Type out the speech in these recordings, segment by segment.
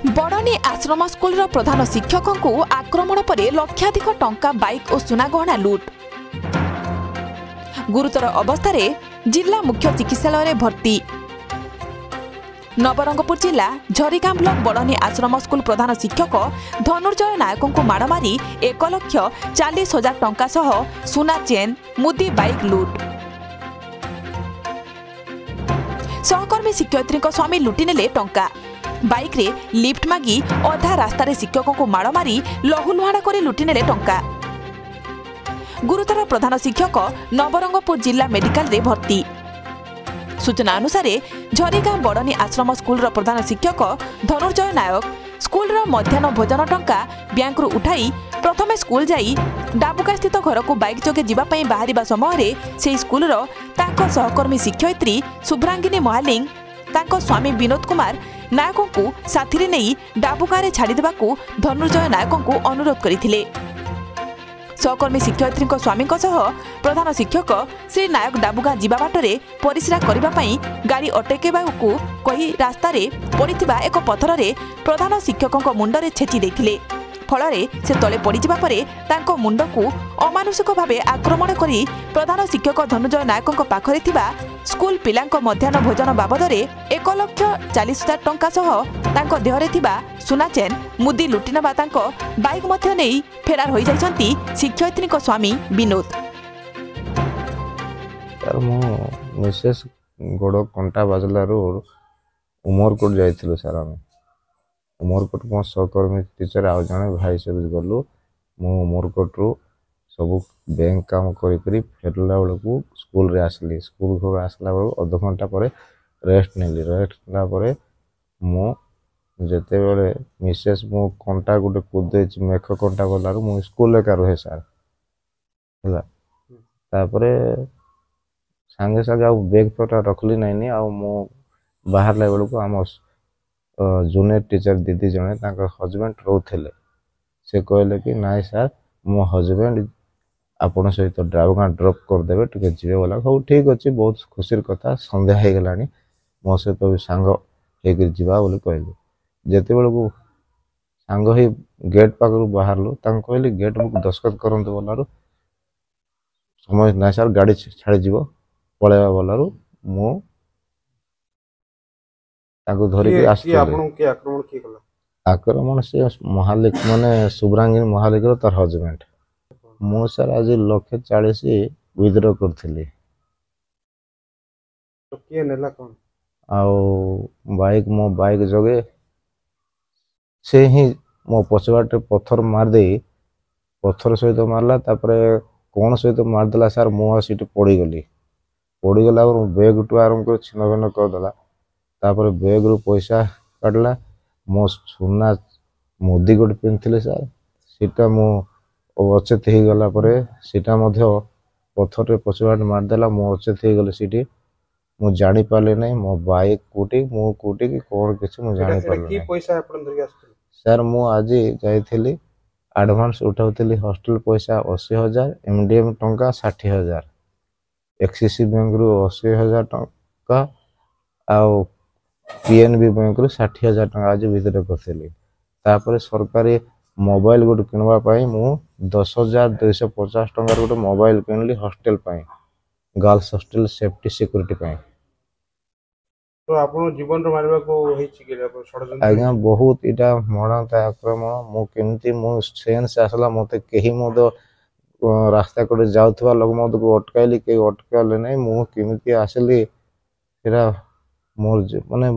बड़नी आश्रम स्कूल प्रधान शिक्षकों को आक्रमण पर लक्षाधिक टंका बाइक और सुना गहना लुट। गुरुतर अवस्था जिला मुख्य चिकित्सालय भर्ती। नवरंगपुर जिला झरीगां ब्लॉक बड़नी आश्रम स्कूल प्रधान शिक्षक धनुर्जय नायकों को माड़ मारी 1,40,000 टंका सह सुना चेन मुदी बाइक लुट। सहकर्मी शिक्षयित्री स्वामी लुटि नेले टंका। बाइक रे लिफ्ट मागी अधा रास्ता रे शिक्षकों को माड़ मारी लहुलुहाड़ा कर लुटि नेले टंका। गुरुतर प्रधान शिक्षक नवरंगपुर जिला मेडिकल रे भर्ती। सूचना अनुसार झरीगां बड़नी आश्रम स्कूल प्रधान शिक्षक धनुर्जय नायक स्कूल मध्याह्न भोजन टंका बैंक रु उठाई प्रथमे स्कूल जाई डाबुका स्थित घर को बाइक जोगे जीवाई बाहर समय से स्कूल सहकर्मी शिक्षयित्री शुभ्रांगिनी महालिंग तांको स्वामी विनोद कुमार नायकों को साथी नहीं डाबुगा छाड़ी देवाकू धनुर्जय नायकों को अनुरोध करथिले। सहकर्मी शिक्षयित्री स्वामी प्रधान शिक्षक श्री नायक डाबुगा जीवा बाटरे परिस्रा करने गाड़ी अटकेबाकू कही रास्तार पड़ता एक पथर रे प्रधान शिक्षकों मुंडरे छेची देथिले। फल से तले पड़जा पर मुंड को अमानुषिक भाव आक्रमण करी प्रधान शिक्षक धनुर्जय नायकों पाखरे थिबा स्कूल पिलांको मध्याह्न भोजन बाबद 1,40,000 टंका सह देहरे थिबा सुना चेन मुदी लुटि नबा बाइक मध्य नहीं फेरार हो जाइछंती शिक्षयित्री स्वामी विनोद। मिसेस गोड़ कंटा बाजलारू उमरकोट जाइथिलु सर। आम उमरकोट मो सहकर्मी टीचर आउ जने भाई सब गलु मो उमरकोट रु सब बैंक काम करी फेरला बेलू स्कूल रे आसली। स्कूल घर आसला बेलू अध घंटा पर रेस्ट नेली। रेस्ट ना परे मो जेते बेले मिसेस मो कंटा गोटे कूदे मेख कंटा गलार मो स्कूल एका रहे सर है। तापरे सांगे सांगे आ बैग पटा रखली नहीं आ मो बाहर ला बेलू आम जूनियर टीचर दीदी जने हजबैंड रोथे से कहले कि नाई सर मो हजबैंड आपण सहित डाबुगा ड्रॉप करदे टे जीवे बोला हूँ ठीक अच्छे बहुत खुशी कथा संध्या हो गला मो सहित भी सांग हो जा बोली कहली। जिते बेलू सांग ही गेट पाखु बाहरलु कहली गेट बुक दस्खत करते बोलारू समय ना सर गाड़ी छाड़ी पलैया बोलारू मु धरिकी आक्रमण से महालिक माने शुभ्रांगिनी महालिक तार हजबैंड मु सर आज 1,40,000 विथड्रॉ करथिली। तो किए नेला कोन आउ बाइक मो बाइक जोगे से ही मो पछवाटे पत्थर मार दे पत्थर सहित मारला तापरे कौन सहित मारदेला सर मो सीट पड़गली। पड़गला बैग टू आरंभ कर छिन्न भिन्न करदेला। तापर बैग रु पैसा काटला मो सुना मुदी गोटे पिंधि सर सीटा मो अचेत हो गला सीटा पत्थर पछवाट मारदेला मो अचेत हो गली सीटी मु जानी पाले नहीं मो बाइक कूटी मु कूटी कि कौन किसी मु जानी पाले सर मु आज जाइथिली एडवांस उठाउथिली हॉस्टल पैसा 80,000 एमडीएम टंका 60,000 एक्सिस बैंक रु 80,000 टंका आउ पीएनबी बैंक रु 60,000 टंका आज विथड्रॉ करथिली। तापर सरकारी मोबाइल गोटे किणवाई मु 10,250 टंकार गोटे मोबाइल किणली hostel girls hostel safety security पाई। तो आपण जीवन रो मारबा को होईची के षडयंत्र आज्ञा बहुत इटा मरणता आक्रमण मु केमती मु सेंस आसला मते केही मोद रास्ता कोडे जाउथबा लोग मोद को अटकाइली के अटकाले नै मु केमती आसली एरा मोर माने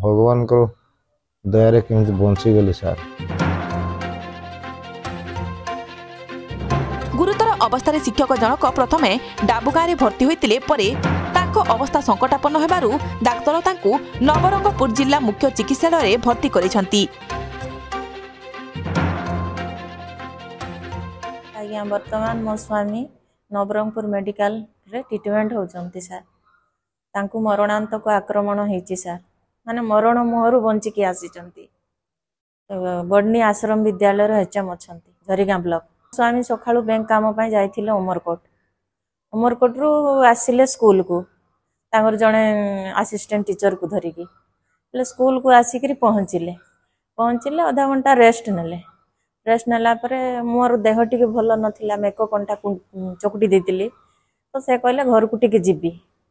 भगवान को दया रे केमती बंची गेली सर। गुरुतर अवस्था शिक्षक जनक प्रथमे डाबुगा भर्ती होते अवस्था संकटापन्न होबारु डाक्तर तांकु नवरंगपुर जिला मुख्य चिकित्सालय भर्ती करिसंती। आज्ञा वर्तमान मो स्वामी नवरंगपुर मेडिकल रे ट्रीटमेंट होचंती सर। तांकु मरणांतक आक्रमण होईची सर माने मरण मुहरु बंची के आसीचंती। बड़नी आश्रम विद्यालय रे एचएम अछंती झरीगां ब्लॉक। स्वामी सकाळु बैंक काम पाई जाइथिले उमरकोट रु आसिले स्कूल को तांगर जने असिस्टेंट टीचर को धरिकी स्कूल को आसिक पहुँचिले पहुँचले अधा घंटा रेस्ट नेला परे मोर देह टिके भल नथिला मेक कंटा चकुटी देतिली तो से कहले घर को टिके जीबी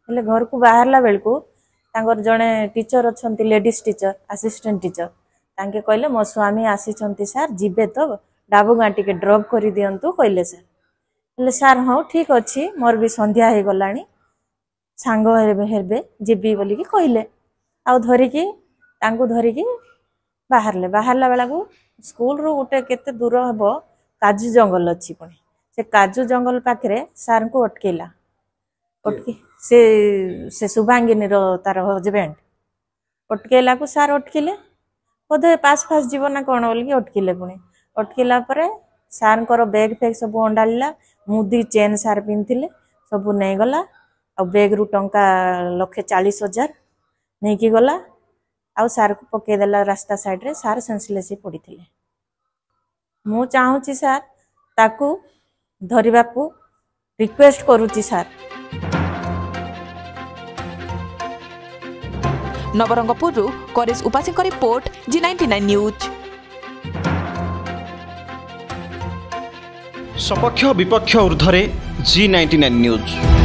हेले घर को बाहरला बेलको तांगर जने टीचर अछंती लेडीज टीचर असिस्टेंट टीचर तांके कहले मो स्वामी आसीचंती सर जीबे तो डाबुगाँ टिके ड्रॉप करि दियंतु कहले सर हेले सर हाँ ठीक अच्छी मोर भी संध्या हो गलानी सांग हेबे जीबी बोली कि कहले आउ धरिकी तांको धरिकी बाहरला बेला को स्कूल रू गोटे केते दूर हबो काजू जंगल अच्छी पुणी से काजू जंगल पाखरे सार को अटकेला अटके से शुभांगिनी रो तार हजबैंड अटकेला को सार अटकिले बोधे पास जीवन कौन बोल अटकिले पुणी अटकिला परे सार बैग फैग सब अंडाला मुदी चेन सार पिंधिले सब नहीं गला आ बैग रु टंका 1,40,000 नहीं की गला आउ सार को पकईदेला रास्ता साइड रे सार सेंसलेस पड़ी मु चाहूँगी सार ताकू धरिबा को रिक्वेस्ट करूची सार। नवरंगपुर करेश उपासी रिपोर्ट G99 न्यूज। सपक्ष विपक्ष ऊर्ध्वे G99 न्यूज।